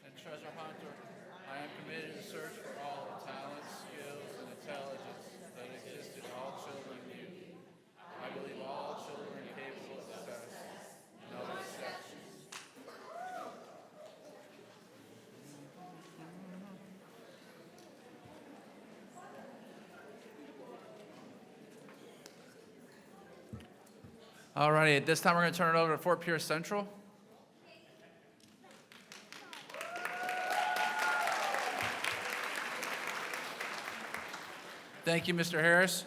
and treasure hunter, I am committed to search for all the talents, skills, and intelligence that exist in all children and youth. I believe all children are capable of success, no exceptions. All righty, at this time we're going to turn it over to Fort Pierce Central. Thank you, Mr. Harris.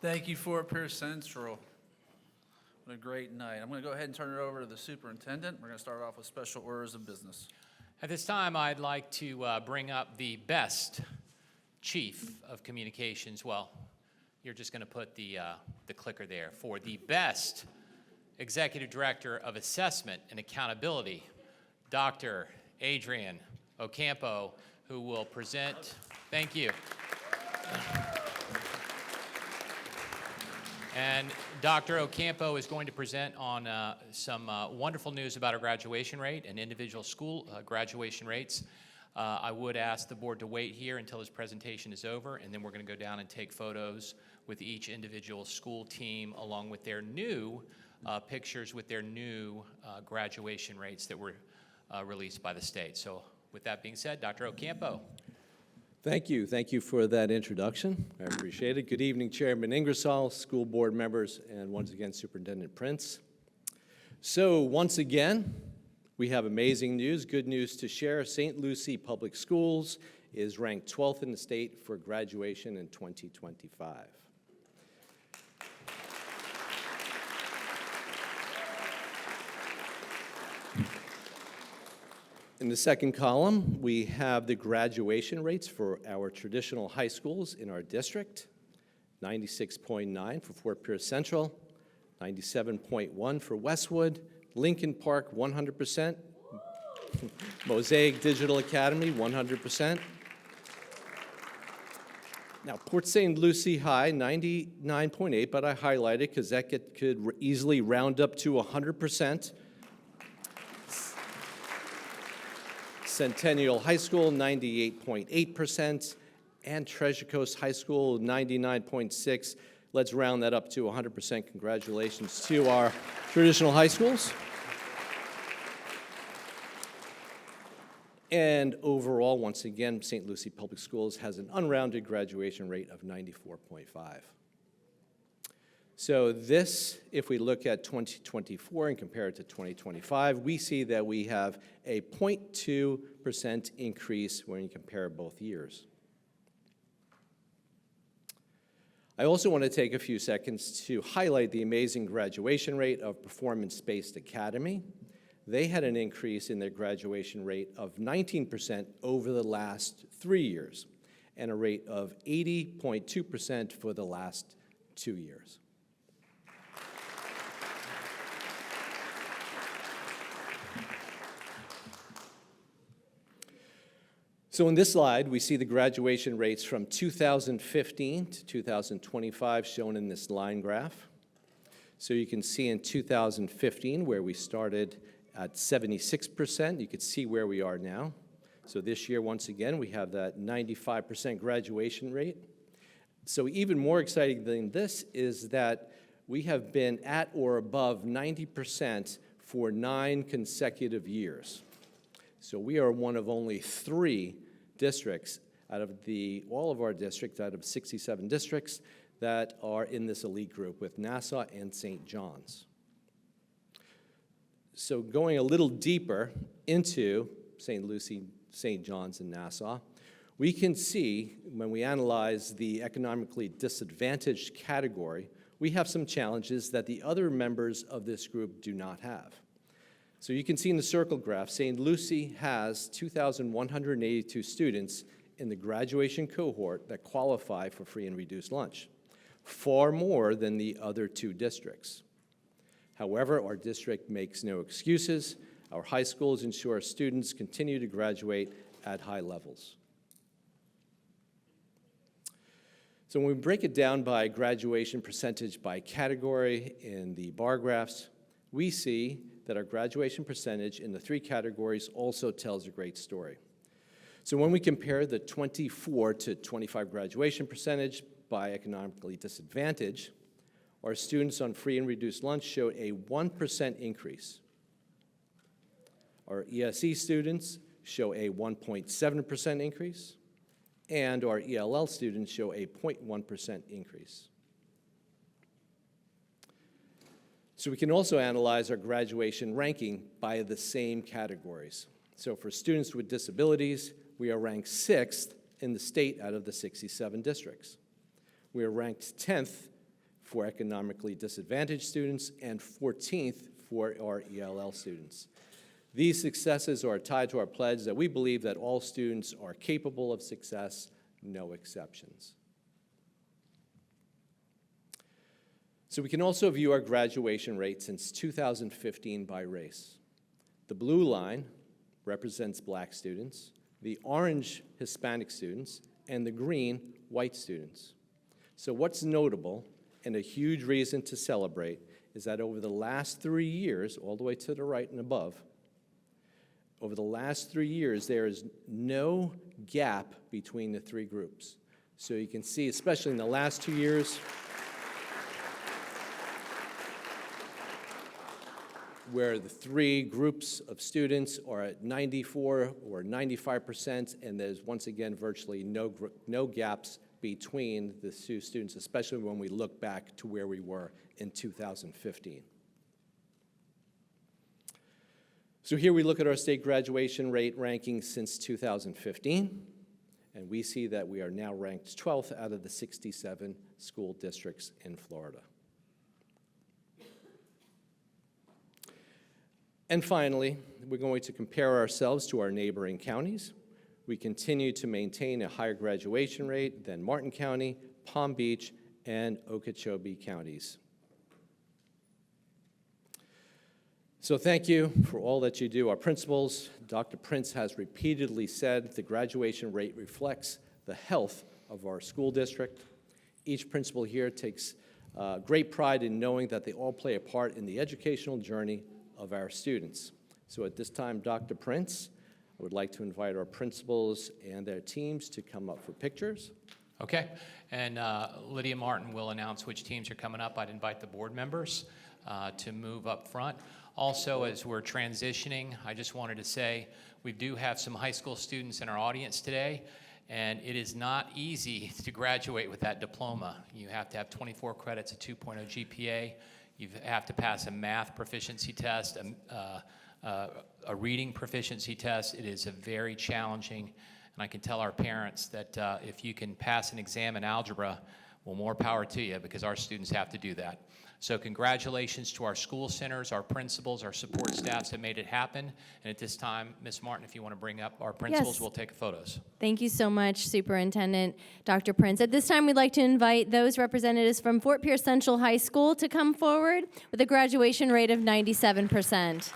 Thank you, Fort Pierce Central. What a great night. I'm going to go ahead and turn it over to the superintendent. We're going to start off with special orders of business. At this time, I'd like to bring up the best chief of communications. Well, you're just going to put the clicker there for the best executive director of assessment and accountability, Dr. Adrian Ocampo, who will present. Thank you. And Dr. Ocampo is going to present on some wonderful news about our graduation rate and individual school graduation rates. I would ask the board to wait here until his presentation is over, and then we're going to go down and take photos with each individual school team along with their new pictures with their new graduation rates that were released by the state. So with that being said, Dr. Ocampo. Thank you. Thank you for that introduction. I appreciate it. Good evening, Chairman Ingersoll, school board members, and once again, Superintendent Prince. So once again, we have amazing news, good news to share. St. Lucie Public Schools is ranked 12th in the state for graduation in 2025. In the second column, we have the graduation rates for our traditional high schools in our district. 96.9 for Fort Pierce Central, 97.1 for Westwood, Lincoln Park 100%, Mosaic Digital Academy 100%. Now, Port St. Lucie High 99.8, but I highlighted because that could easily round up to 100%. Centennial High School, 98.8%, and Treasure Coast High School, 99.6%. Let's round that up to 100%. Congratulations to our traditional high schools. And overall, once again, St. Lucie Public Schools has an unrounded graduation rate of 94.5%. So this, if we look at 2024 and compare it to 2025, we see that we have a 0.2% increase when you compare both years. I also want to take a few seconds to highlight the amazing graduation rate of Performance-Based Academy. They had an increase in their graduation rate of 19% over the last 3 years, and a rate of 80.2% for the last 2 years. So in this slide, we see the graduation rates from 2015 to 2025 shown in this line graph. So you can see in 2015 where we started at 76%, you can see where we are now. So this year, once again, we have that 95% graduation rate. So even more exciting than this is that we have been at or above 90% for 9 consecutive years. So we are one of only 3 districts out of all of our districts, out of 67 districts, that are in this elite group with Nassau and St. John's. So going a little deeper into St. Lucie, St. John's, and Nassau, we can see when we analyze the economically disadvantaged category, we have some challenges that the other members of this group do not have. So you can see in the circle graph, St. Lucie has 2,182 students in the graduation cohort that qualify for free and reduced lunch, far more than the other 2 districts. However, our district makes no excuses. Our high schools ensure students continue to graduate at high levels. So when we break it down by graduation percentage by category in the bar graphs, we see that our graduation percentage in the 3 categories also tells a great story. So when we compare the 24 to 25 graduation percentage by economically disadvantaged, our students on free and reduced lunch showed a 1% increase. Our ESE students show a 1.7% increase, and our ELL students show a 0.1% increase. So we can also analyze our graduation ranking by the same categories. So for students with disabilities, we are ranked 6th in the state out of the 67 districts. We are ranked 10th for economically disadvantaged students, and 14th for our ELL students. These successes are tied to our pledge that we believe that all students are capable of success, no exceptions. So we can also view our graduation rate since 2015 by race. The blue line represents Black students, the orange Hispanic students, and the green white students. So what's notable and a huge reason to celebrate is that over the last 3 years, all the way to the right and above, over the last 3 years, there is no gap between the three groups. So you can see, especially in the last 2 years, where the three groups of students are at 94 or 95%, and there's once again virtually no gaps between the two students, especially when we look back to where we were in 2015. So here we look at our state graduation rate rankings since 2015, and we see that we are now ranked 12th out of the 67 school districts in Florida. And finally, we're going to compare ourselves to our neighboring counties. We continue to maintain a higher graduation rate than Martin County, Palm Beach, and Okeechobee counties. So thank you for all that you do. Our principals, Dr. Prince has repeatedly said the graduation rate reflects the health of our school district. Each principal here takes great pride in knowing that they all play a part in the educational journey of our students. So at this time, Dr. Prince, I would like to invite our principals and their teams to come up for pictures. Okay, and Lydia Martin will announce which teams are coming up. I'd invite the board members to move up front. Also, as we're transitioning, I just wanted to say we do have some high school students in our audience today, and it is not easy to graduate with that diploma. You have to have 24 credits, a 2.0 GPA. You have to pass a math proficiency test, a reading proficiency test. It is a very challenging, and I can tell our parents that if you can pass an exam in algebra, well, more power to you, because our students have to do that. So congratulations to our school centers, our principals, our support staffs that made it happen. And at this time, Ms. Martin, if you want to bring up our principals, Yes. We'll take photos. Thank you so much, Superintendent Dr. Prince. At this time, we'd like to invite those representatives from Fort Pierce Central High School to come forward with a graduation rate of 97%.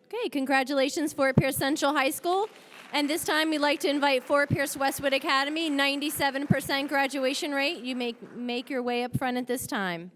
Okay, congratulations, Fort Pierce Central High School. And this time, we'd like to invite Fort Pierce Westwood Academy, 97% graduation rate. You make your way up front at this time.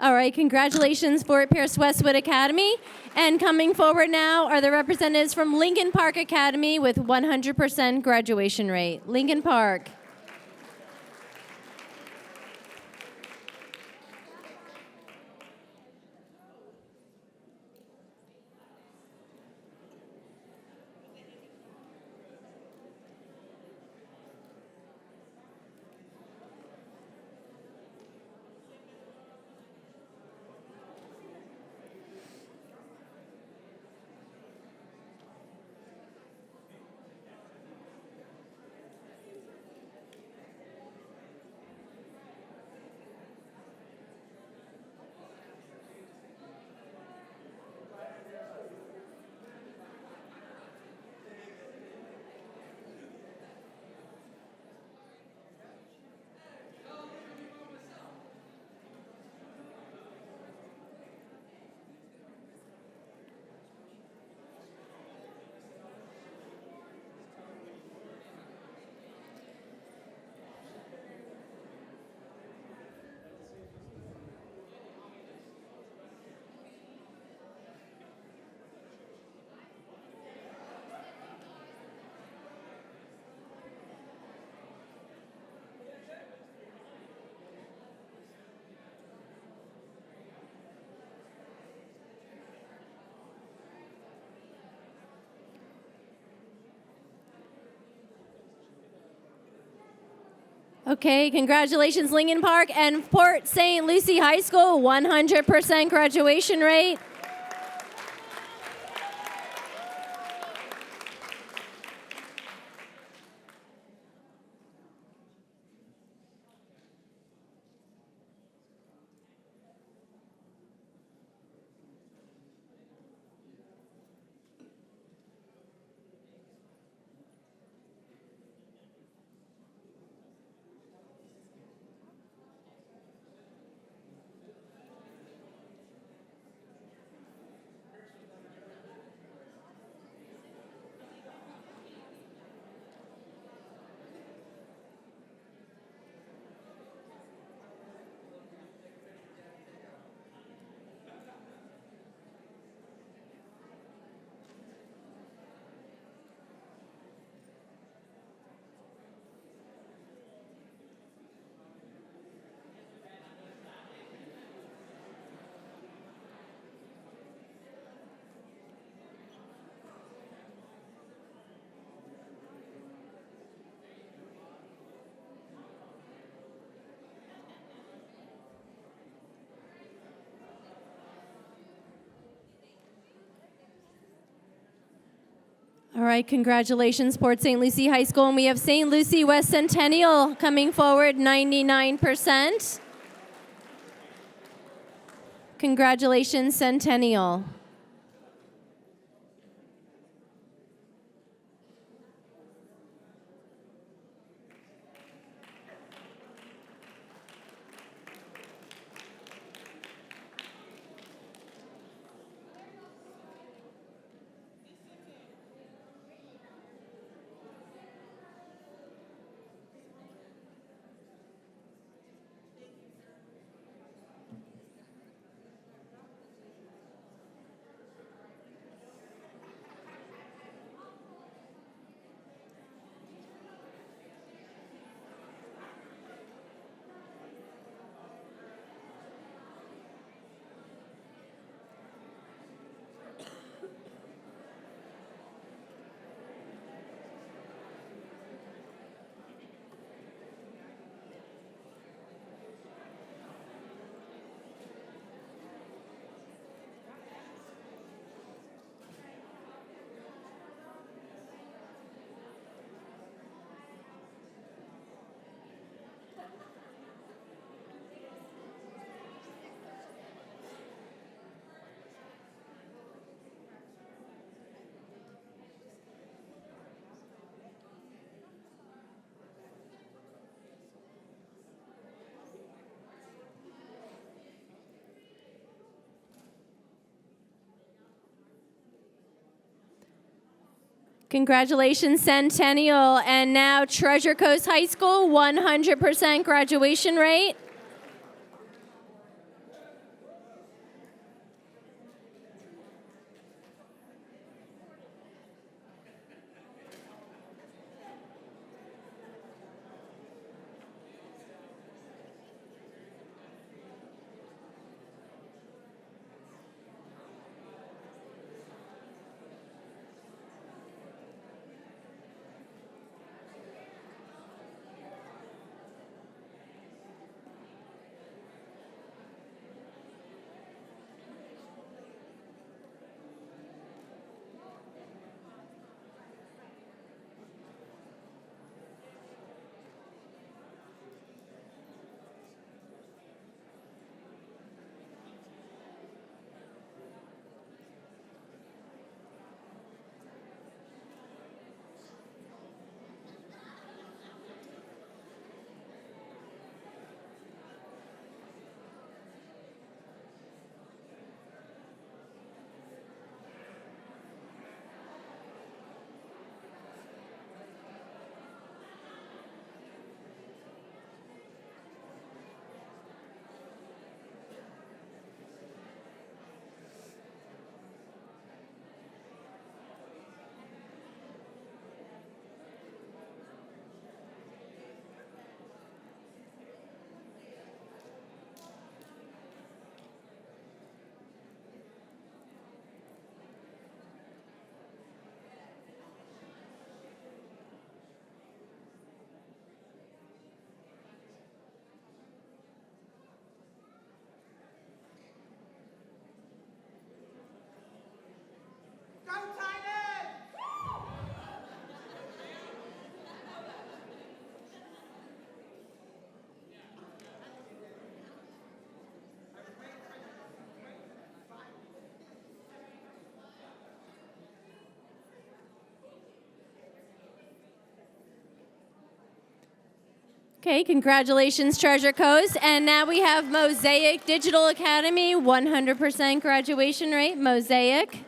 All right, congratulations, Fort Pierce Westwood Academy. And coming forward now are the representatives from Lincoln Park Academy with 100% graduation rate. Lincoln Park. Okay, congratulations, Lincoln Park and Port St. Lucie High School, 100% graduation rate. All right, congratulations, Port St. Lucie High School. And we have St. Lucie West Centennial coming forward, 99%. Congratulations, Centennial. Congratulations, Centennial. And now Treasure Coast High School, 100% graduation rate. Okay, congratulations, Treasure Coast. And now we have Mosaic Digital Academy, 100% graduation rate, Mosaic.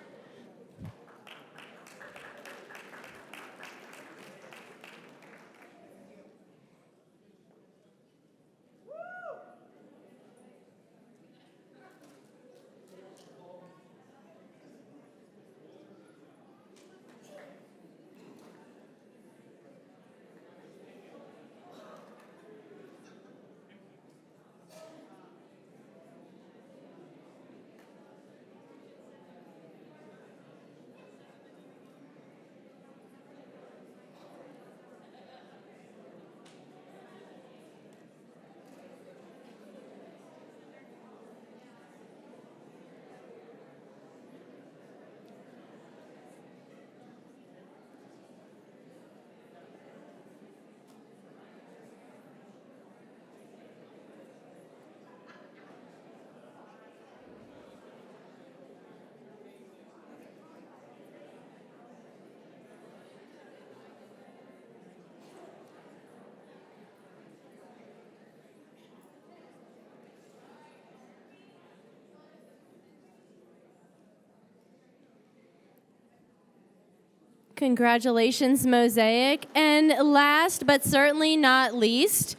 Congratulations, Mosaic. And last but certainly not least,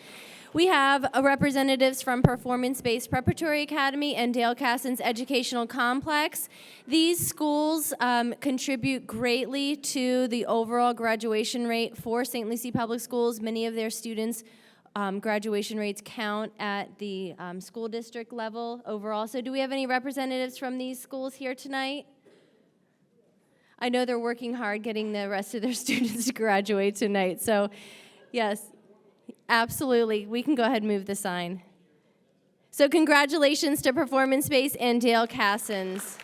we have representatives from Performance-Based Preparatory Academy and Dale Casson's Educational Complex. These schools contribute greatly to the overall graduation rate for St. Lucie Public Schools. Many of their students' graduation rates count at the school district level overall. So do we have any representatives from these schools here tonight? I know they're working hard getting the rest of their students to graduate tonight. So, yes, absolutely. We can go ahead and move the sign. So congratulations to Performance Space and Dale Cassons.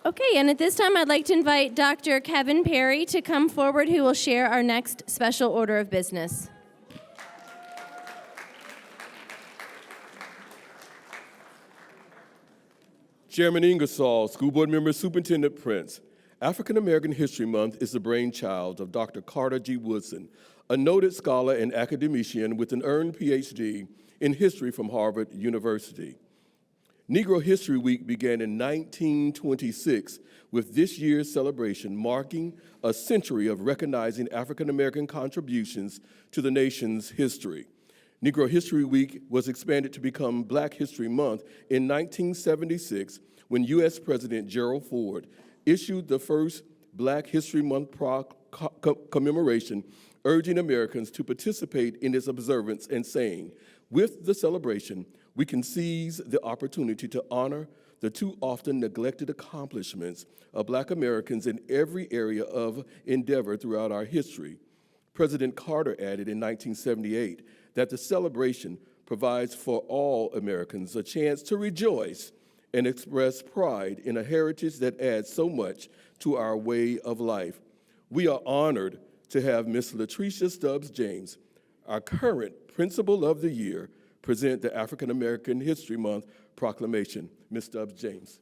Okay, and at this time, I'd like to invite Dr. Kevin Perry to come forward, who will share our next special order of business. Chairman Ingersoll, School Board Member, Superintendent Prince, African American History Month is the brainchild of Dr. Carter G. Woodson, a noted scholar and academician with an earned PhD in history from Harvard University. Negro History Week began in 1926 with this year's celebration marking a century of recognizing African American contributions to the nation's history. Negro History Week was expanded to become Black History Month in 1976 when U.S. President Gerald Ford issued the first Black History Month commemoration, urging Americans to participate in its observance and saying, with the celebration, we can seize the opportunity to honor the too often neglected accomplishments of Black Americans in every area of endeavor throughout our history. President Carter added in 1978 that the celebration provides for all Americans a chance to rejoice and express pride in a heritage that adds so much to our way of life. We are honored to have Ms. Latricia Stubbs James, our current Principal of the Year, present the African American History Month proclamation. Ms. Stubbs James.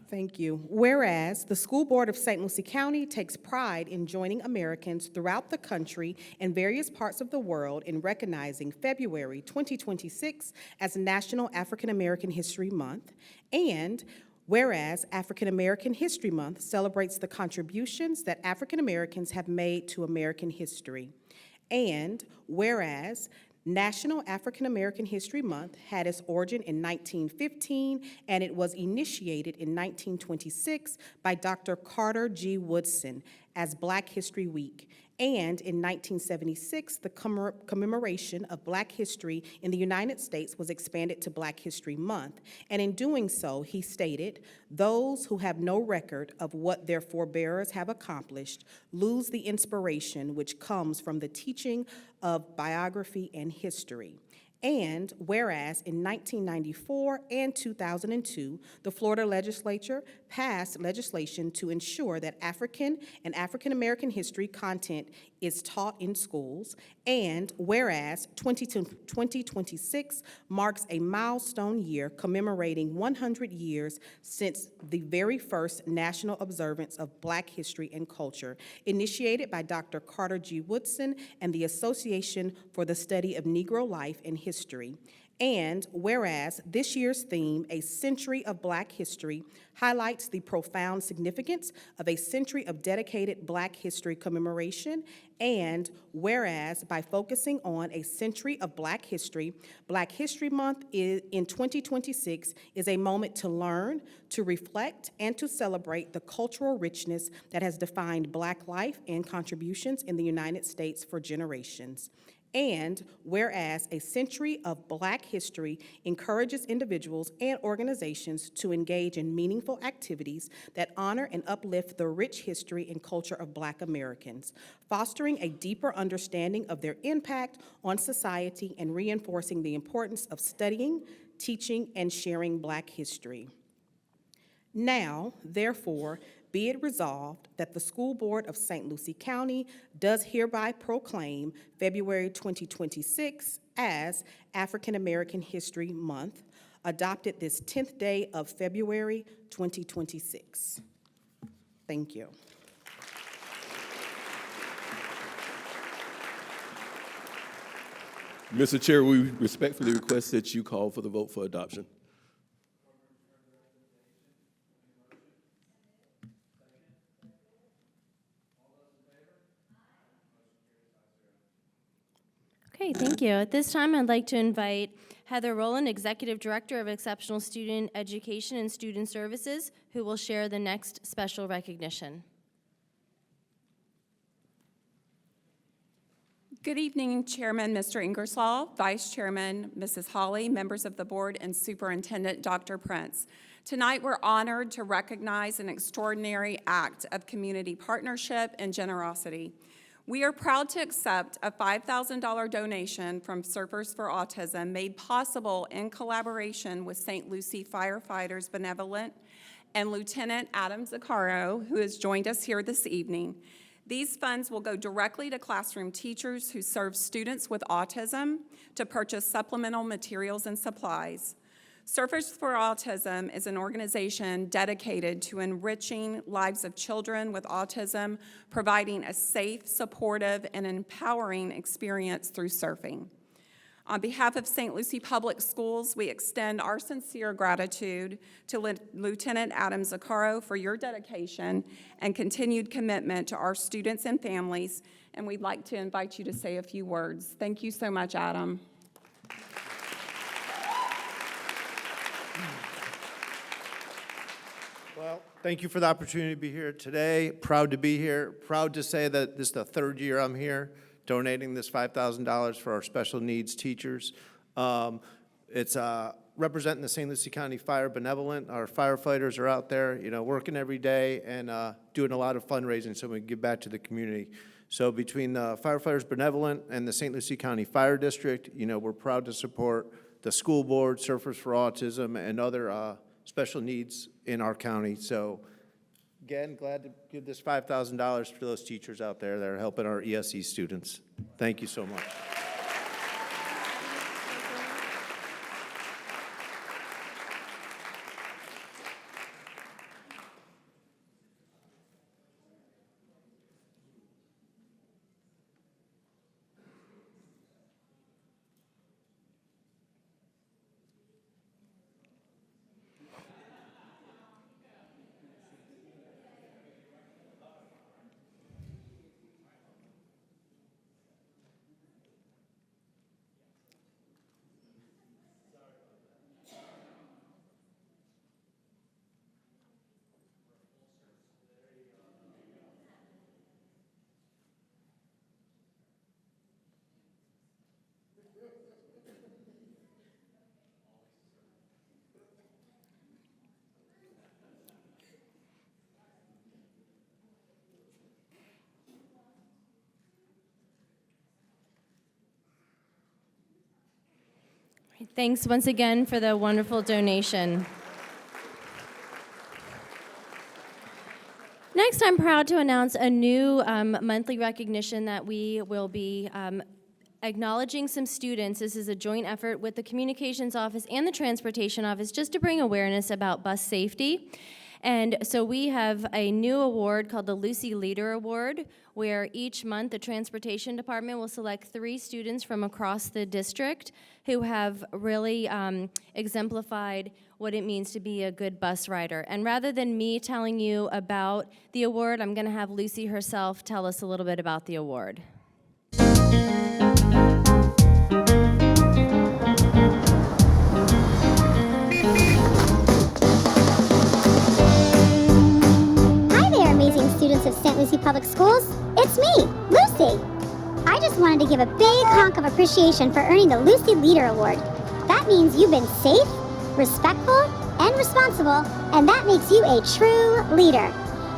Thank you. Whereas the School Board of St. Lucie County takes pride in joining Americans throughout the country and various parts of the world in recognizing February 2026 as National African American History Month, and whereas African American History Month celebrates the contributions that African Americans have made to American history, and whereas National African American History Month had its origin in 1915, and it was initiated in 1926 by Dr. Carter G. Woodson as Black History Week. And in 1976, the commemoration of Black history in the United States was expanded to Black History Month. And in doing so, he stated, "Those who have no record of what their forebears have accomplished lose the inspiration which comes from the teaching of biography and history." And whereas in 1994 and 2002, the Florida legislature passed legislation to ensure that African and African American history content is taught in schools, and whereas 2026 marks a milestone year commemorating 100 years since the very first national observance of Black history and culture, initiated by Dr. Carter G. Woodson and the Association for the Study of Negro Life and History. And whereas this year's theme, A Century of Black History, highlights the profound significance of a century of dedicated Black history commemoration, and whereas by focusing on a century of Black History Month in 2026 is a moment to learn, to reflect, and to celebrate the cultural richness that has defined Black life and contributions in the United States for generations. And whereas a century of Black history encourages individuals and organizations to engage in meaningful activities that honor and uplift the rich history and culture of Black Americans, fostering a deeper understanding of their impact on society and reinforcing the importance of studying, teaching, and sharing Black history. Now, therefore, be it resolved that the School Board of St. Lucie County does hereby proclaim February 2026 as African American History Month, adopted this 10th day of February 2026. Thank you. Mr. Chair, we respectfully request that you call for the vote for adoption. Okay, thank you. At this time, I'd like to invite Heather Rowland, Executive Director of Exceptional Student Education and Student Services, who will share the next special recognition. Good evening, Chairman Mr. Ingersoll, Vice Chairman Mrs. Hawley, members of the board, and Superintendent Dr. Prince. Tonight, we're honored to recognize an extraordinary act of community partnership and generosity. We are proud to accept a $5,000 donation from Surfers for Autism made possible in collaboration with St. Lucie Firefighters Benevolent and Lieutenant Adam Zaccaro, who has joined us here this evening. These funds will go directly to classroom teachers who serve students with autism to purchase supplemental materials and supplies. Surfers for Autism is an organization dedicated to enriching lives of children with autism, providing a safe, supportive, and empowering experience through surfing. On behalf of St. Lucie Public Schools, we extend our sincere gratitude to Lieutenant Adam Zaccaro for your dedication and continued commitment to our students and families, and we'd like to invite you to say a few words. Thank you so much, Adam. Well, thank you for the opportunity to be here today. Proud to be here. Proud to say that this is the third year I'm here donating this $5,000 for our special needs teachers. It's representing the St. Lucie County Fire Benevolent. Our firefighters are out there, working every day and doing a lot of fundraising so we can give back to the community. So between the Firefighters Benevolent and the St. Lucie County Fire District, we're proud to support the school board, Surfers for Autism, and other special needs in our county. So again, glad to give this $5,000 for those teachers out there that are helping our ESE students. Thank you so much. Thanks once again for the wonderful donation. Next, I'm proud to announce a new monthly recognition that we will be acknowledging some students. This is a joint effort with the Communications Office and the Transportation Office just to bring awareness about bus safety. And so we have a new award called the Lucie Leader Award, where each month the Transportation Department will select 3 students from across the district who have really exemplified what it means to be a good bus rider. And rather than me telling you about the award, I'm going to have Lucie herself tell us a little bit about the award. Students of St. Lucie Public Schools, it's me, Lucie. I just wanted to give a big honk of appreciation for earning the Lucie Leader Award. That means you've been safe, respectful, and responsible, and that makes you a true leader.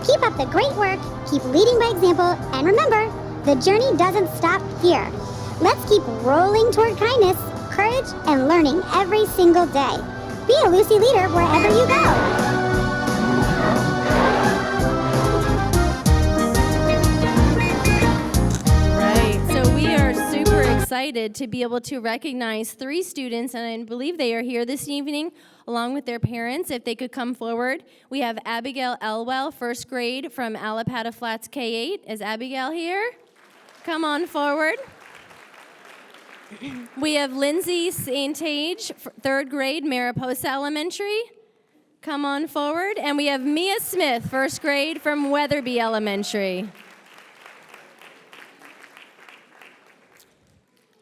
Keep up the great work, keep leading by example, and remember, the journey doesn't stop here. Let's keep rolling toward kindness, courage, and learning every single day. Be a Lucie leader wherever you go. Excited to be able to recognize 3 students, and I believe they are here this evening along with their parents. If they could come forward. We have Abigail Elwell, first grade from Allapattah Flats K-8. Is Abigail here? Come on forward. We have Lindsay St. Age, third grade, Mariposa Elementary. Come on forward. And we have Mia Smith, first grade from Weatherby Elementary.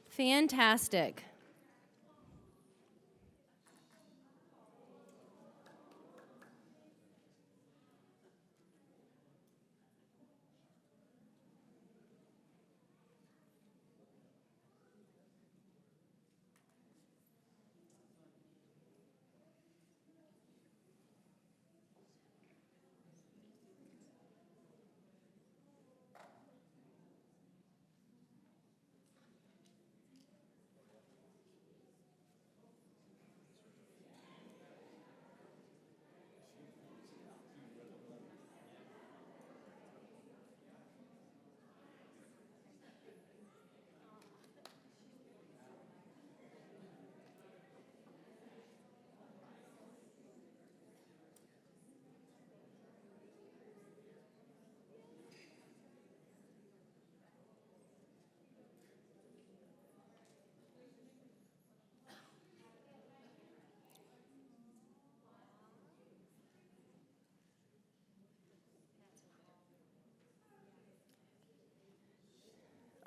Fantastic.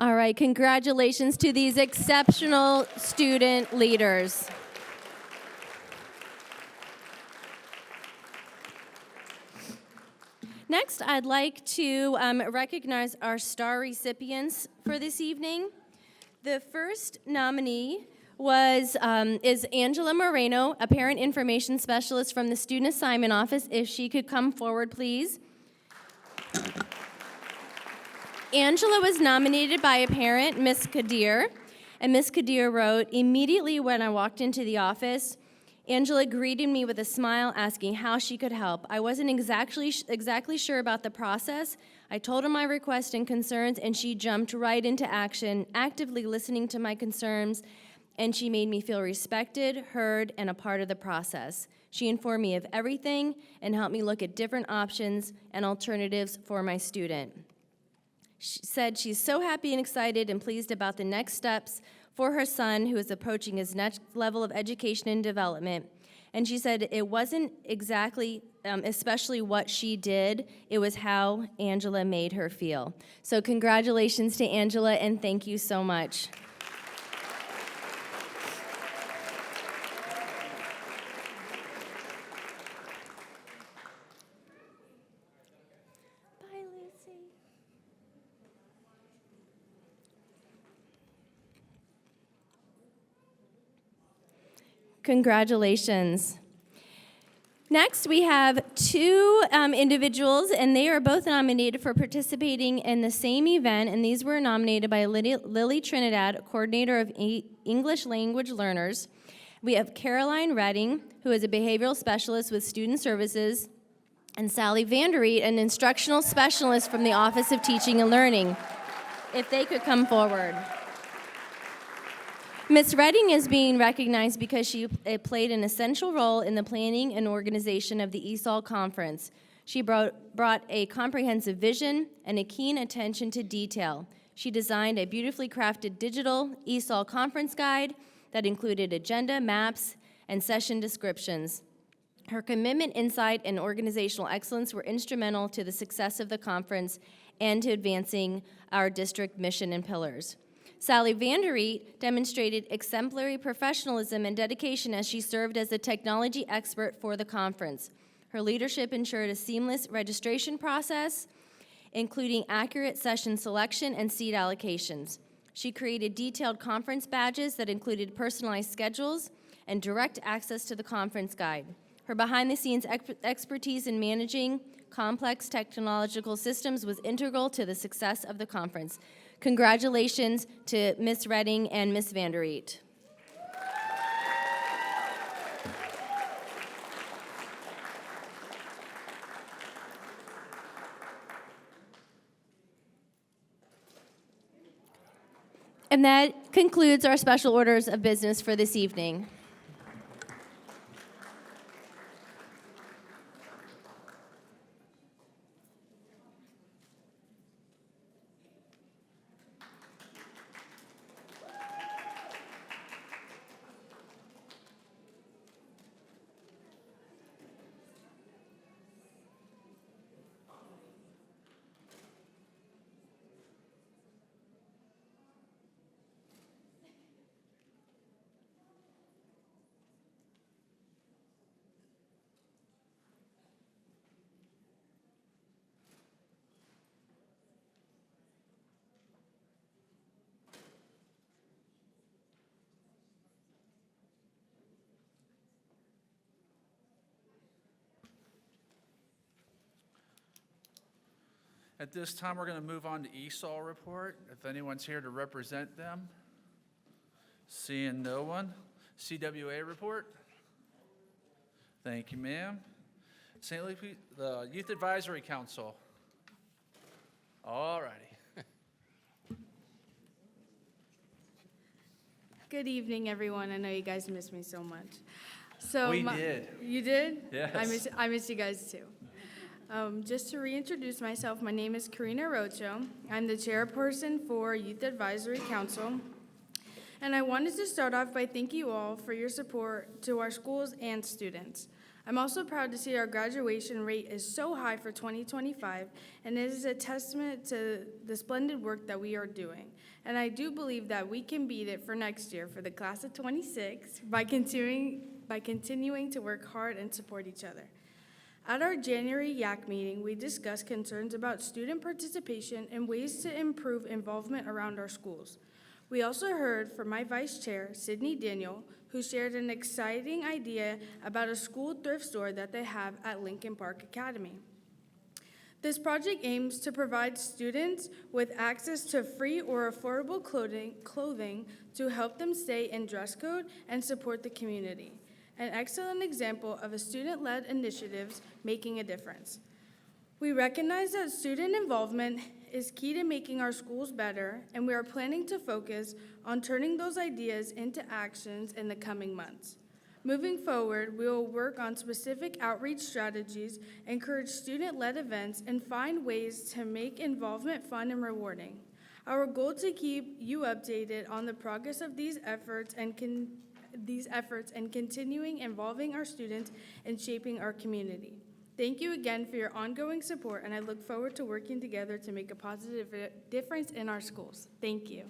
All right, congratulations to these exceptional student leaders. Next, I'd like to recognize our star recipients for this evening. The first nominee is Angela Moreno, a parent information specialist from the Student Assignment Office. If she could come forward, please. Angela was nominated by a parent, Miss Kadir, and Miss Kadir wrote, "Immediately when I walked into the office, Angela greeted me with a smile, asking how she could help. I wasn't exactly sure about the process. I told her my request and concerns, and she jumped right into action, actively listening to my concerns, and she made me feel respected, heard, and a part of the process. She informed me of everything and helped me look at different options and alternatives for my student. She said she's so happy and excited and pleased about the next steps for her son, who is approaching his next level of education and development. And she said it wasn't exactly, especially what she did, it was how Angela made her feel." So congratulations to Angela, and thank you so much. Bye, Lucie. Congratulations. Next, we have 2 individuals, and they are both nominated for participating in the same event, and these were nominated by Lily Trinidad, coordinator of English language learners. We have Caroline Redding, who is a behavioral specialist with Student Services, and Sally Vandereet, an instructional specialist from the Office of Teaching and Learning. If they could come forward. Ms. Redding is being recognized because she played an essential role in the planning and organization of the ESOL conference. She brought a comprehensive vision and a keen attention to detail. She designed a beautifully crafted digital ESOL conference guide that included agenda, maps, and session descriptions. Her commitment, insight, and organizational excellence were instrumental to the success of the conference and to advancing our district mission and pillars. Sally Vandereet demonstrated exemplary professionalism and dedication as she served as the technology expert for the conference. Her leadership ensured a seamless registration process, including accurate session selection and seat allocations. She created detailed conference badges that included personalized schedules and direct access to the conference guide. Her behind-the-scenes expertise in managing complex technological systems was integral to the success of the conference. Congratulations to Ms. Redding and Ms. Vandereet. And that concludes our special orders of business for this evening. At this time, we're going to move on to ESOL report. If anyone's here to represent them. Seeing no one. CWA report. Thank you, ma'am. St. Lucie, the Youth Advisory Council. All righty. Good evening, everyone. I know you guys miss me so much. So We did. You did? Yes. I miss you guys too. Just to reintroduce myself, my name is Karina Rocho. I'm the chairperson for Youth Advisory Council. And I wanted to start off by thanking you all for your support to our schools and students. I'm also proud to see our graduation rate is so high for 2025, and it is a testament to the splendid work that we are doing. And I do believe that we can beat it for next year for the class of 26 by continuing to work hard and support each other. At our January YAC meeting, we discussed concerns about student participation and ways to improve involvement around our schools. We also heard from my vice chair, Sydney Daniel, who shared an exciting idea about a school thrift store that they have at Lincoln Park Academy. This project aims to provide students with access to free or affordable clothing to help them stay in dress code and support the community. An excellent example of a student-led initiatives making a difference. We recognize that student involvement is key to making our schools better, and we are planning to focus on turning those ideas into actions in the coming months. Moving forward, we will work on specific outreach strategies, encourage student-led events, and find ways to make involvement fun and rewarding. Our goal is to keep you updated on the progress of these efforts and continuing involving our students and shaping our community. Thank you again for your ongoing support, and I look forward to working together to make a positive difference in our schools. Thank you.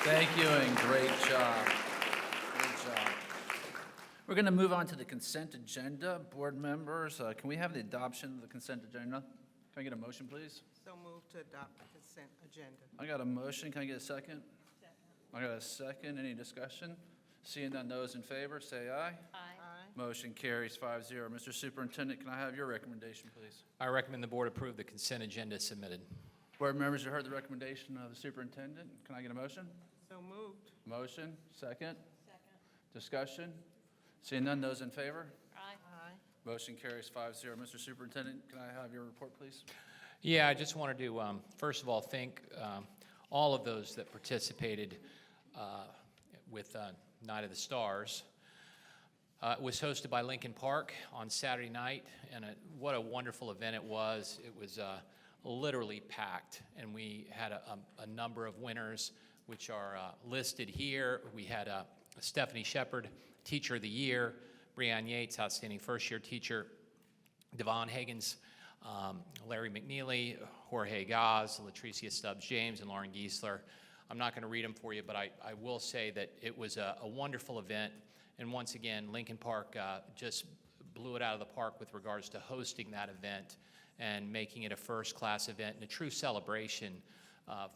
Thank you and great job. Great job. We're going to move on to the consent agenda. Board members, can we have the adoption of the consent agenda? Can I get a motion, please? So move to adopt the consent agenda. I got a motion. Can I get a second? I got a second. Any discussion? Seeing none, those in favor, say aye. Aye. Motion carries 5-0. Mr. Superintendent, can I have your recommendation, please? I recommend the board approve the consent agenda submitted. Board members, you heard the recommendation of the superintendent. Can I get a motion? So moved. Motion, second? Discussion? Seeing none, those in favor? Aye. Motion carries 5-0. Mr. Superintendent, can I have your report, please? Yeah, I just wanted to, first of all, thank all of those that participated with Night of the Stars. It was hosted by Lincoln Park on Saturday night, and what a wonderful event it was. It was literally packed, and we had a number of winners, which are listed here. We had Stephanie Shepard, Teacher of the Year, Breanne Yates, Outstanding First Year Teacher, Devon Higgins, Larry McNeely, Jorge Gaz, Latricia Stubbs-James, and Lauren Giesler. I'm not going to read them for you, but I will say that it was a wonderful event. And once again, Lincoln Park just blew it out of the park with regards to hosting that event and making it a first-class event and a true celebration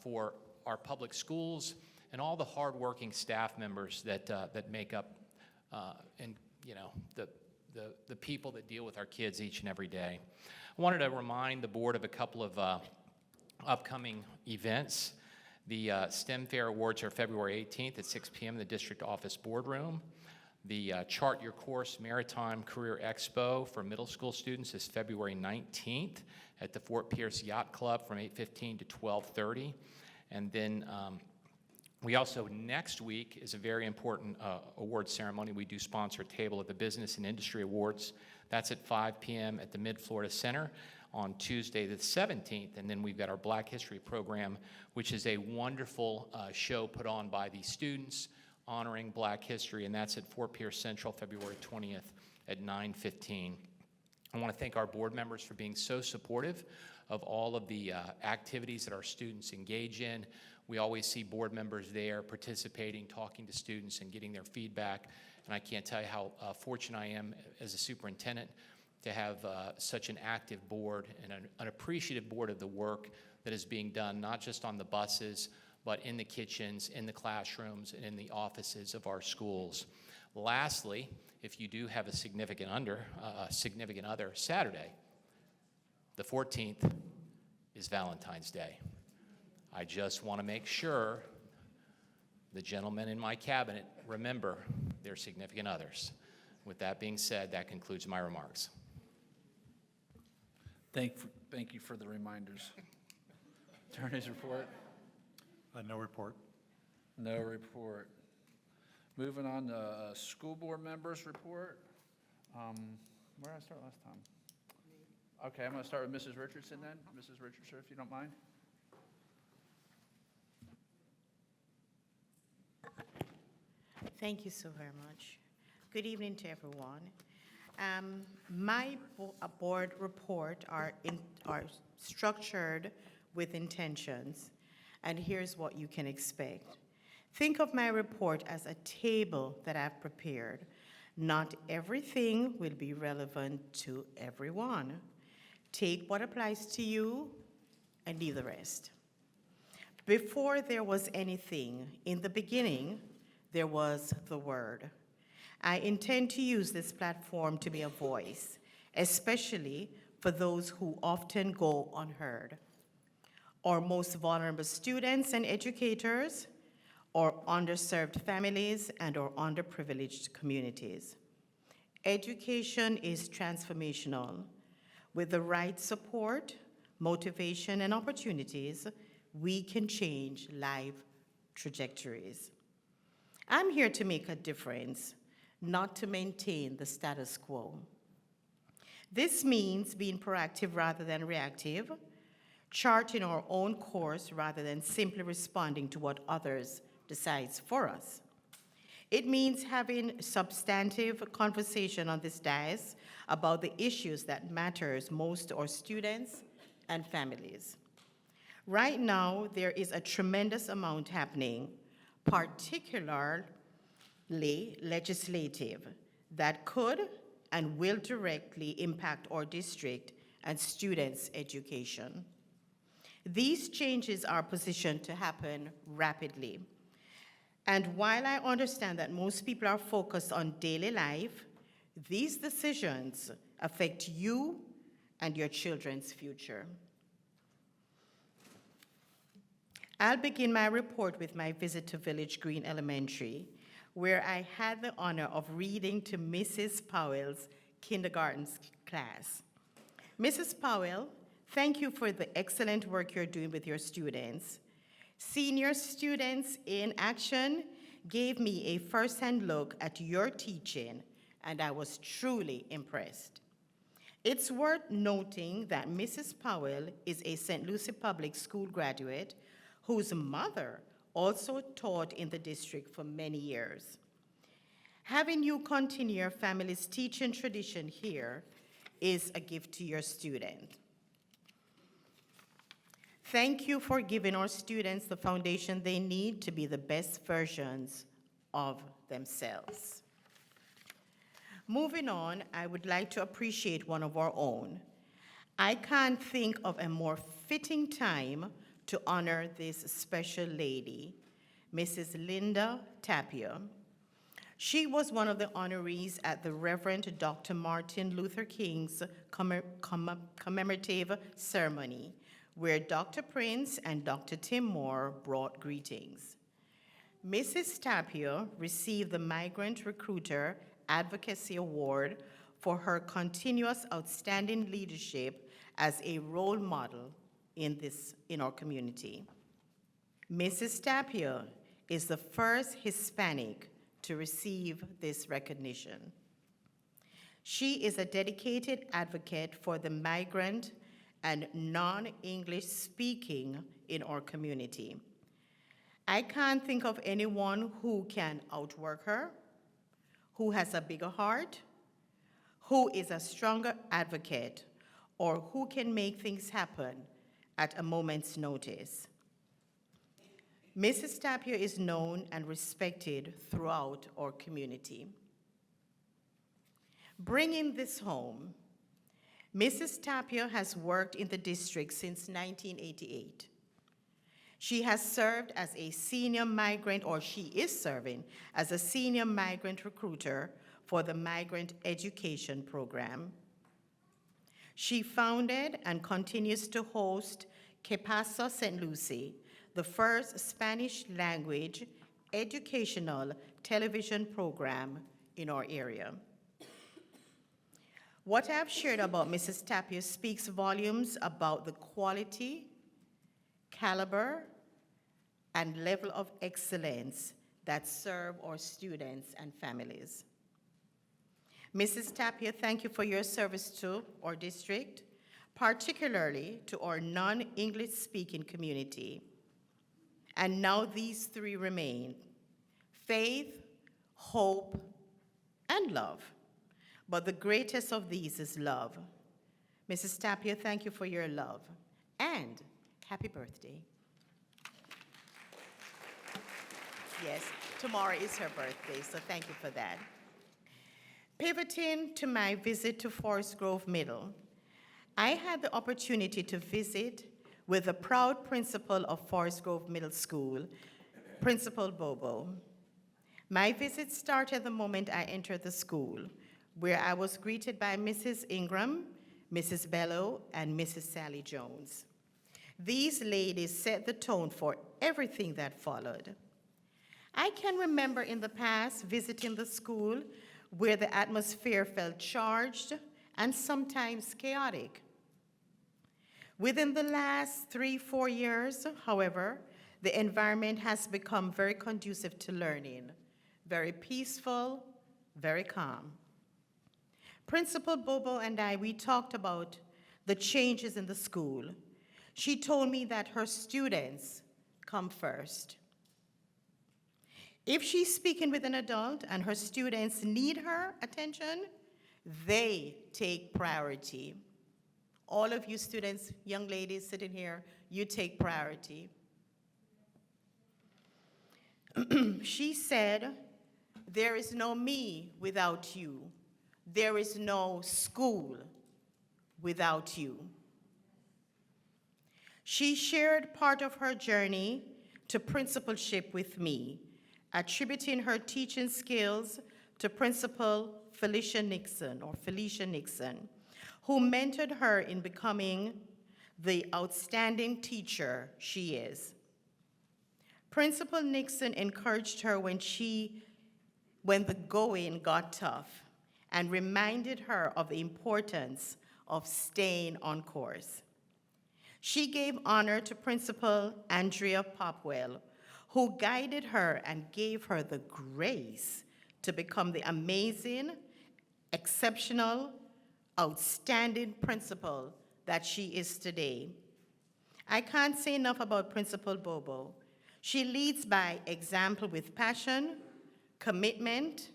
for our public schools and all the hardworking staff members that make up and the people that deal with our kids each and every day. I wanted to remind the board of a couple of upcoming events. The STEM Fair Awards are February 18th at 6 p.m. in the district office boardroom. The Chart Your Course Maritime Career Expo for middle school students is February 19th at the Fort Pierce Yacht Club from 8:15 to 12:30. And then we also, next week, is a very important award ceremony. We do sponsor a table at the Business and Industry Awards. That's at 5 p.m. at the Mid-Florida Center on Tuesday the 17th. And then we've got our Black History program, which is a wonderful show put on by the students honoring Black history, and that's at Fort Pierce Central, February 20th at 9:15. I want to thank our board members for being so supportive of all of the activities that our students engage in. We always see board members there participating, talking to students, and getting their feedback. And I can't tell you how fortunate I am as a superintendent to have such an active board and an appreciative board of the work that is being done, not just on the buses, but in the kitchens, in the classrooms, and in the offices of our schools. Lastly, if you do have a significant other, Saturday, the 14th, is Valentine's Day. I just want to make sure the gentlemen in my cabinet remember their significant others. With that being said, that concludes my remarks. Thank you for the reminders. Attorney's report? No report. No report. Moving on to school board members' report. Where did I start last time? Okay, I'm going to start with Mrs. Richardson then. Mrs. Richardson, if you don't mind. Thank you so very much. Good evening to everyone. My board report are structured with intentions, and here's what you can expect. Think of my report as a table that I've prepared. Not everything will be relevant to everyone. Take what applies to you and leave the rest. Before there was anything, in the beginning, there was the Word. I intend to use this platform to be a voice, especially for those who often go unheard. Our most vulnerable students and educators, or underserved families, and our underprivileged communities. Education is transformational. With the right support, motivation, and opportunities, we can change life trajectories. I'm here to make a difference, not to maintain the status quo. This means being proactive rather than reactive, charting our own course rather than simply responding to what others decides for us. It means having substantive conversation on this dais about the issues that matters most to our students and families. Right now, there is a tremendous amount happening, particularly legislative, that could and will directly impact our district and students' education. These changes are positioned to happen rapidly. And while I understand that most people are focused on daily life, these decisions affect you and your children's future. I'll begin my report with my visit to Village Green Elementary, where I had the honor of reading to Mrs. Powell's kindergarten class. Mrs. Powell, thank you for the excellent work you're doing with your students. Senior students in action gave me a first-hand look at your teaching, and I was truly impressed. It's worth noting that Mrs. Powell is a St. Lucie Public School graduate whose mother also taught in the district for many years. Having you continue your family's teaching tradition here is a gift to your student. Thank you for giving our students the foundation they need to be the best versions of themselves. Moving on, I would like to appreciate one of our own. I can't think of a more fitting time to honor this special lady, Mrs. Linda Tapia. She was one of the honorees at the Reverend Dr. Martin Luther King's commemorative ceremony, where Dr. Prince and Dr. Tim Moore brought greetings. Mrs. Tapia received the Migrant Recruiter Advocacy Award for her continuous outstanding leadership as a role model in our community. Mrs. Tapia is the first Hispanic to receive this recognition. She is a dedicated advocate for the migrant and non-English speaking in our community. I can't think of anyone who can outwork her, who has a bigger heart, who is a stronger advocate, or who can make things happen at a moment's notice. Mrs. Tapia is known and respected throughout our community. Bringing this home, Mrs. Tapia has worked in the district since 1988. She has served as a senior migrant, or she is serving as a senior migrant recruiter for the Migrant Education Program. She founded and continues to host Que Pasa St. Lucie, the first Spanish language educational television program in our area. What I've shared about Mrs. Tapia speaks volumes about the quality, caliber, and level of excellence that serve our students and families. Mrs. Tapia, thank you for your service to our district, particularly to our non-English speaking community. And now these three remain: faith, hope, and love. But the greatest of these is love. Mrs. Tapia, thank you for your love, and happy birthday. Yes, tomorrow is her birthday, so thank you for that. Pivoting to my visit to Forest Grove Middle, I had the opportunity to visit with the proud principal of Forest Grove Middle School, Principal Bobo. My visit started the moment I entered the school, where I was greeted by Mrs. Ingram, Mrs. Bello, and Mrs. Sally Jones. These ladies set the tone for everything that followed. I can remember in the past visiting the school where the atmosphere felt charged and sometimes chaotic. Within the last 3-4 years, however, the environment has become very conducive to learning, very peaceful, very calm. Principal Bobo and we talked about the changes in the school. She told me that her students come first. If she's speaking with an adult and her students need her attention, they take priority. All of you students, young ladies sitting here, you take priority. She said, "There is no me without you. There is no school without you." She shared part of her journey to principalship with me, attributing her teaching skills to Principal Felicia Nixon, who mentored her in becoming the outstanding teacher she is. Principal Nixon encouraged her when she when the going got tough and reminded her of the importance of staying on course. She gave honor to Principal Andrea Popwell, who guided her and gave her the grace to become the amazing, exceptional, outstanding principal that she is today. I can't say enough about Principal Bobo. She leads by example with passion, commitment,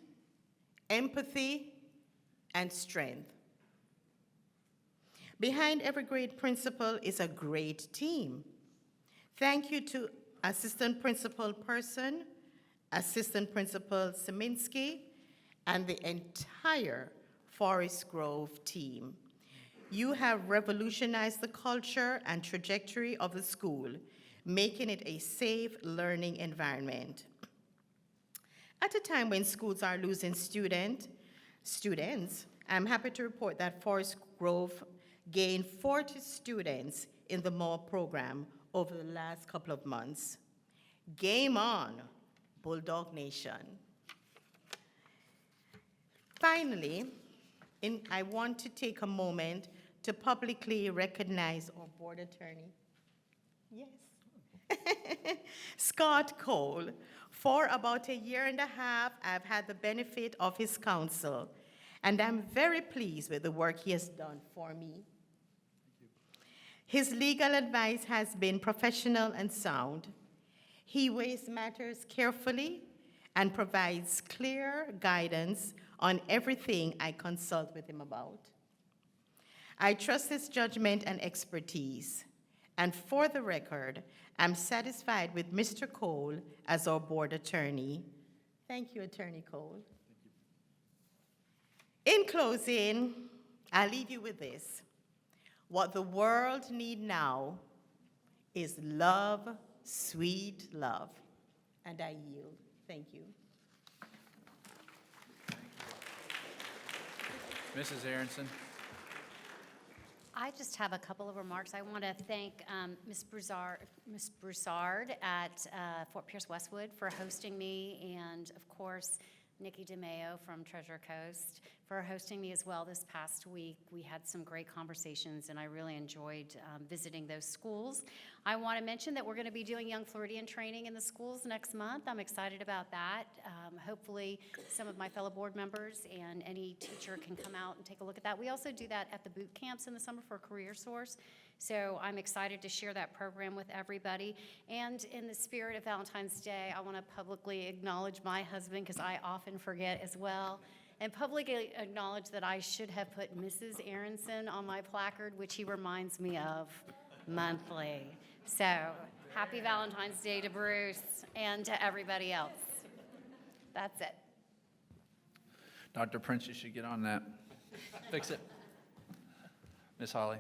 empathy, and strength. Behind every great principal is a great team. Thank you to Assistant Principal Person, Assistant Principal Szyminski, and the entire Forest Grove team. You have revolutionized the culture and trajectory of the school, making it a safe learning environment. At a time when schools are losing students, I'm happy to report that Forest Grove gained 40 students in the MOA program over the last couple of months. Game on, Bulldog Nation. Finally, I want to take a moment to publicly recognize our board attorney. Yes. Scott Cole. For about a year and a half, I've had the benefit of his counsel, and I'm very pleased with the work he has done for me. His legal advice has been professional and sound. He weighs matters carefully and provides clear guidance on everything I consult with him about. I trust his judgment and expertise, and for the record, I'm satisfied with Mr. Cole as our board attorney. Thank you, Attorney Cole. In closing, I'll leave you with this. What the world needs now is love, sweet love. And I yield. Thank you. Mrs. Aronson. I just have a couple of remarks. I want to thank Ms. Broussard at Fort Pierce Westwood for hosting me, and of course, Nikki DeMeo from Treasure Coast for hosting me as well this past week. We had some great conversations, and I really enjoyed visiting those schools. I want to mention that we're going to be doing Young Floridian training in the schools next month. I'm excited about that. Hopefully, some of my fellow board members and any teacher can come out and take a look at that. We also do that at the boot camps in the summer for Career Source. So I'm excited to share that program with everybody. And in the spirit of Valentine's Day, I want to publicly acknowledge my husband, because I often forget as well, and publicly acknowledge that I should have put Mrs. Aronson on my placard, which he reminds me of monthly. So happy Valentine's Day to Bruce and to everybody else. That's it. Dr. Prince, you should get on that. Fix it. Ms. Holly.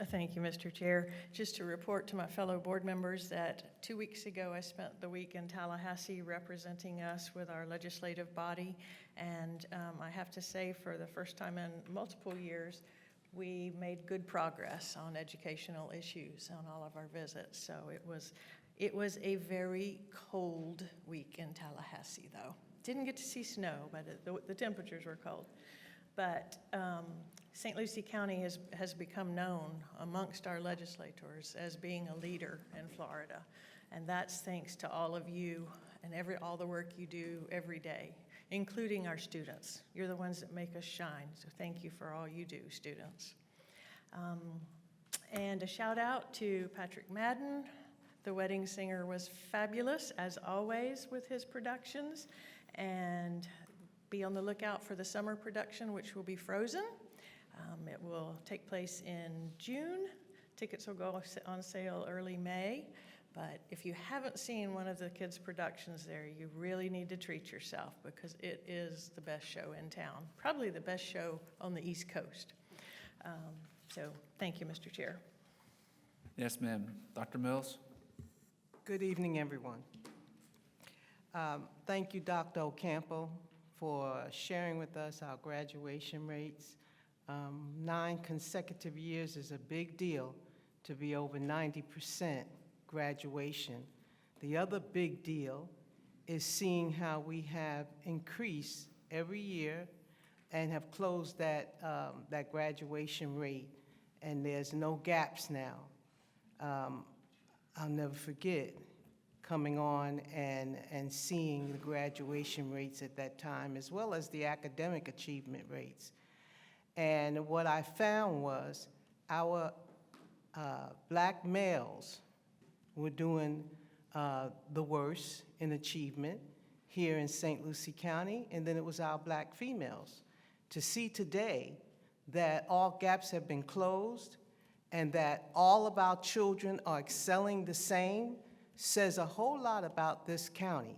Thank you, Mr. Chair. Just to report to my fellow board members that 2 weeks ago I spent the week in Tallahassee representing us with our legislative body, and I have to say, for the first time in multiple years, we made good progress on educational issues on all of our visits. So it was a very cold week in Tallahassee, though. Didn't get to see snow, but the temperatures were cold. But St. Lucie County has become known amongst our legislators as being a leader in Florida. And that's thanks to all of you and all the work you do every day, including our students. You're the ones that make us shine, so thank you for all you do, students. And a shout out to Patrick Madden. The Wedding Singer was fabulous, as always, with his productions. And be on the lookout for the summer production, which will be Frozen. It will take place in June. Tickets will go on sale early May. But if you haven't seen one of the kids' productions there, you really need to treat yourself, because it is the best show in town, probably the best show on the East Coast. So thank you, Mr. Chair. Yes, ma'am. Dr. Mills? Good evening, everyone. Thank you, Dr. Ocampo, for sharing with us our graduation rates. 9 consecutive years is a big deal to be over 90% graduation. The other big deal is seeing how we have increased every year and have closed that graduation rate, and there's no gaps now. I'll never forget coming on and seeing the graduation rates at that time, as well as the academic achievement rates. And what I found was our black males were doing the worst in achievement here in St. Lucie County, and then it was our black females. To see today that all gaps have been closed and that all of our children are excelling the same says a whole lot about this county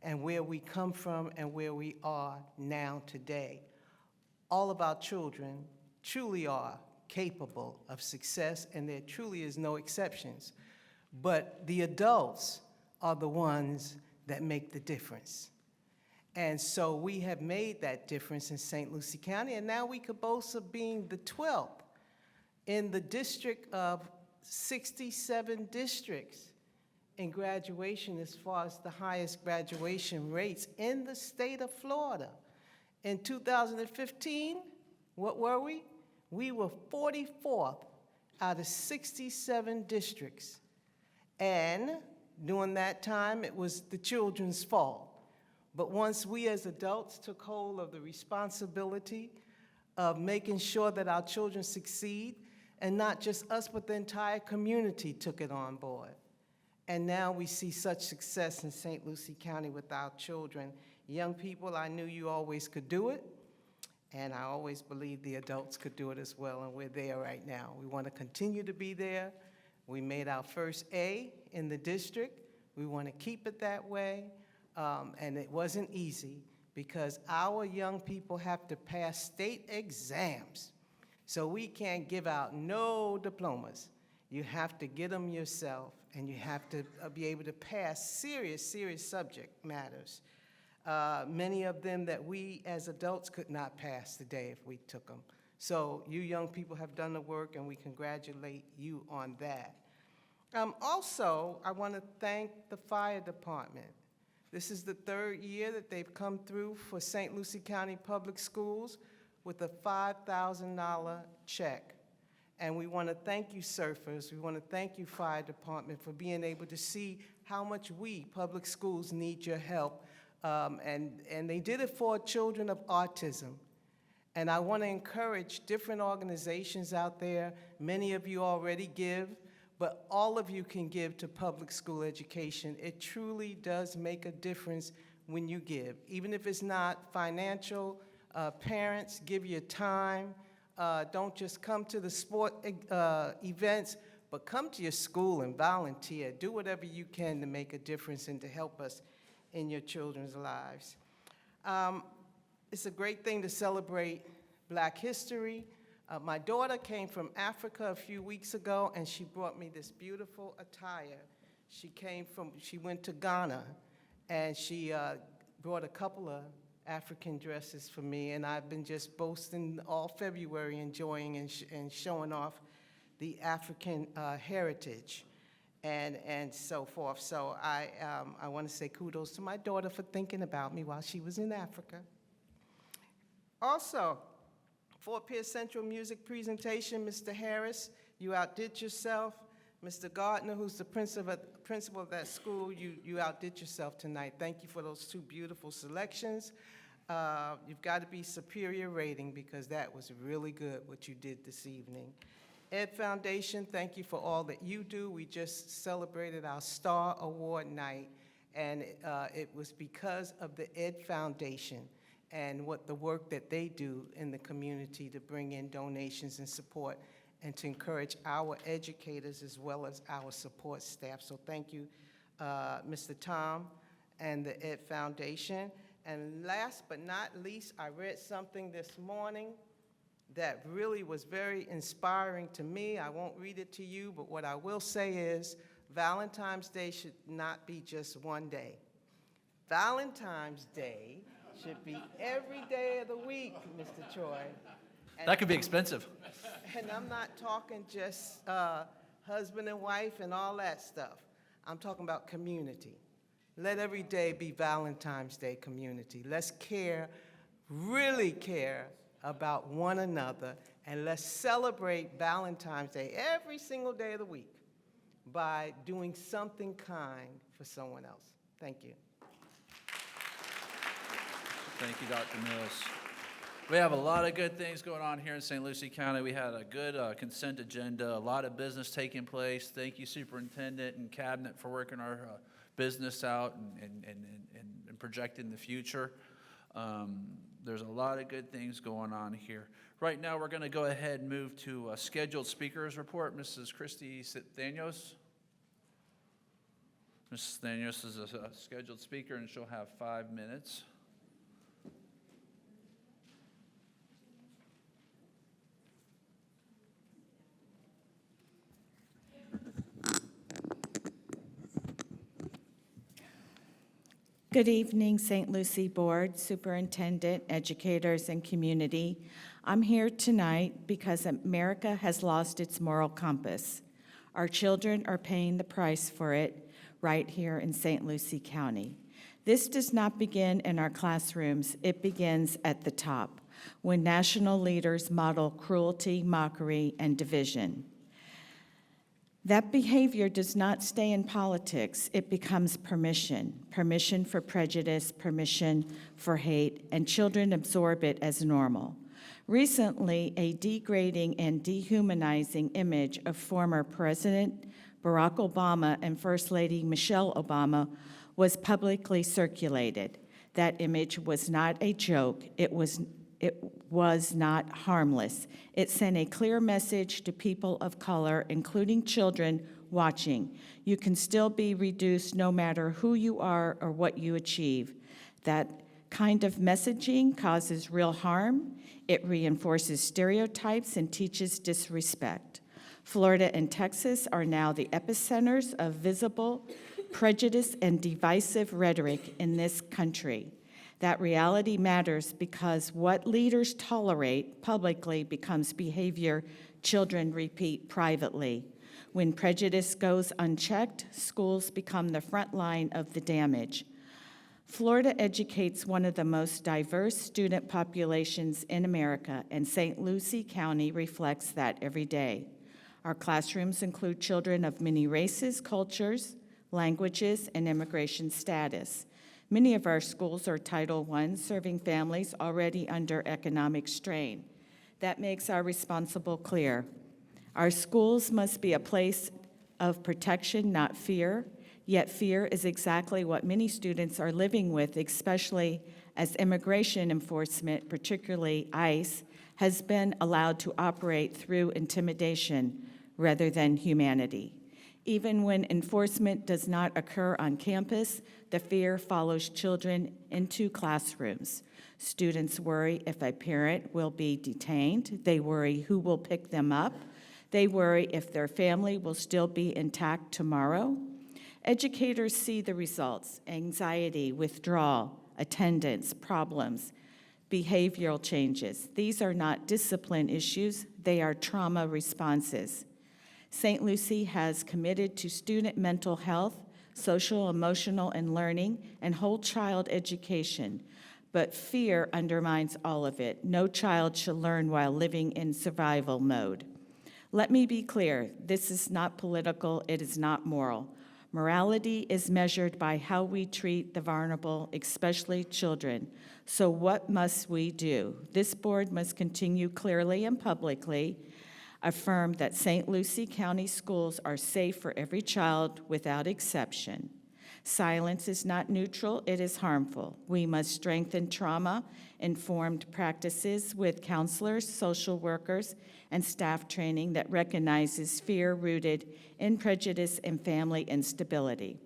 and where we come from and where we are now today. All of our children truly are capable of success, and there truly is no exceptions. But the adults are the ones that make the difference. And so we have made that difference in St. Lucie County, and now we could boast of being the 12th in the district of 67 districts in graduation as far as the highest graduation rates in the state of Florida. In 2015, what were we? We were 44th out of 67 districts. And during that time, it was the children's fault. But once we as adults took hold of the responsibility of making sure that our children succeed, and not just us, but the entire community took it on board. And now we see such success in St. Lucie County with our children. Young people, I knew you always could do it, and I always believed the adults could do it as well, and we're there right now. We want to continue to be there. We made our first A in the district. We want to keep it that way, and it wasn't easy because our young people have to pass state exams. So we can't give out no diplomas. You have to get them yourself, and you have to be able to pass serious subject matters. Many of them that we as adults could not pass today if we took them. So you young people have done the work, and we congratulate you on that. Also, I want to thank the fire department. This is the third year that they've come through for St. Lucie County Public Schools with a $5,000 check. And we want to thank you, surfers. We want to thank you, fire department, for being able to see how much we, public schools, need your help. And they did it for children of autism. And I want to encourage different organizations out there. Many of you already give, but all of you can give to public school education. It truly does make a difference when you give. Even if it's not financial, parents, give your time. Don't just come to the sport events, but come to your school and volunteer. Do whatever you can to make a difference and to help us in your children's lives. It's a great thing to celebrate Black history. My daughter came from Africa a few weeks ago, and she brought me this beautiful attire. She went to Ghana, and she brought a couple of African dresses for me, and I've been just boasting all February, enjoying and showing off the African heritage and so forth. So I want to say kudos to my daughter for thinking about me while she was in Africa. Also, Fort Pierce Central music presentation, Mr. Harris, you outdid yourself. Mr. Gardner, who's the principal of that school, you outdid yourself tonight. Thank you for those two beautiful selections. You've got to be superior rating because that was really good what you did this evening. Ed Foundation, thank you for all that you do. We just celebrated our Star Award night, and it was because of the Ed Foundation and what the work that they do in the community to bring in donations and support and to encourage our educators as well as our support staff. So thank you, Mr. Tom and the Ed Foundation. And last but not least, I read something this morning that really was very inspiring to me. I won't read it to you, but what I will say is Valentine's Day should not be just one day. Valentine's Day should be every day of the week, Mr. Troy. That could be expensive. And I'm not talking just husband and wife and all that stuff. I'm talking about community. Let every day be Valentine's Day, community. Let's care, really care about one another, and let's celebrate Valentine's Day every single day of the week by doing something kind for someone else. Thank you. Thank you, Dr. Mills. We have a lot of good things going on here in St. Lucie County. We had a good consent agenda, a lot of business taking place. Thank you, Superintendent and Cabinet, for working our business out and projecting the future. There's a lot of good things going on here. Right now, we're going to go ahead and move to a scheduled speakers report. Mrs. Christy Thanos. Mrs. Thanos is a scheduled speaker, and she'll have 5 minutes. Good evening, St. Lucie Board, Superintendent, educators, and community. I'm here tonight because America has lost its moral compass. Our children are paying the price for it right here in St. Lucie County. This does not begin in our classrooms. It begins at the top, when national leaders model cruelty, mockery, and division. That behavior does not stay in politics. It becomes permission for prejudice, permission for hate, and children absorb it as normal. Recently, a degrading and dehumanizing image of former President Barack Obama and First Lady Michelle Obama was publicly circulated. That image was not a joke. It was not harmless. It sent a clear message to people of color, including children watching. You can still be reduced no matter who you are or what you achieve. That kind of messaging causes real harm. It reinforces stereotypes and teaches disrespect. Florida and Texas are now the epicenters of visible prejudice and divisive rhetoric in this country. That reality matters because what leaders tolerate publicly becomes behavior children repeat privately. When prejudice goes unchecked, schools become the front line of the damage. Florida educates one of the most diverse student populations in America, and St. Lucie County reflects that every day. Our classrooms include children of many races, cultures, languages, and immigration status. Many of our schools are Title I, serving families already under economic strain. That makes our responsibility clear. Our schools must be a place of protection, not fear, yet fear is exactly what many students are living with, especially as immigration enforcement, particularly ICE, has been allowed to operate through intimidation rather than humanity. Even when enforcement does not occur on campus, the fear follows children into classrooms. Students worry if a parent will be detained. They worry who will pick them up. They worry if their family will still be intact tomorrow. Educators see the results: anxiety, withdrawal, attendance problems, behavioral changes. These are not discipline issues, they are trauma responses. St. Lucie has committed to student mental health, social, emotional, and learning, and whole child education. But fear undermines all of it. No child should learn while living in survival mode. Let me be clear, this is not political, it is not moral. Morality is measured by how we treat the vulnerable, especially children. So what must we do? This board must continue clearly and publicly affirm that St. Lucie County schools are safe for every child without exception. Silence is not neutral, it is harmful. We must strengthen trauma-informed practices with counselors, social workers, and staff training that recognizes fear rooted in prejudice and family instability.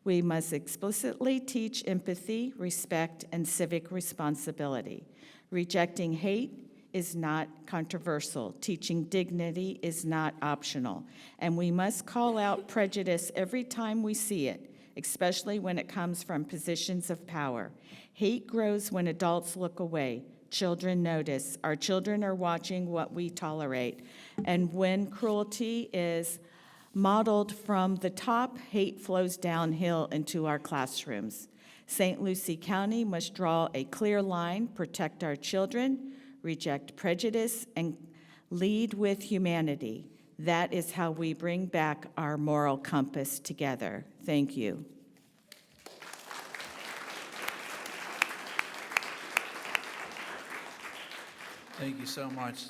We must explicitly teach empathy, respect, and civic responsibility. Rejecting hate is not controversial. Teaching dignity is not optional. And we must call out prejudice every time we see it, especially when it comes from positions of power. Hate grows when adults look away. Children notice. Our children are watching what we tolerate. And when cruelty is Modeled from the top, hate flows downhill into our classrooms. St. Lucie County must draw a clear line, protect our children, reject prejudice, and lead with humanity. That is how we bring back our moral compass together. Thank you. Thank you so much.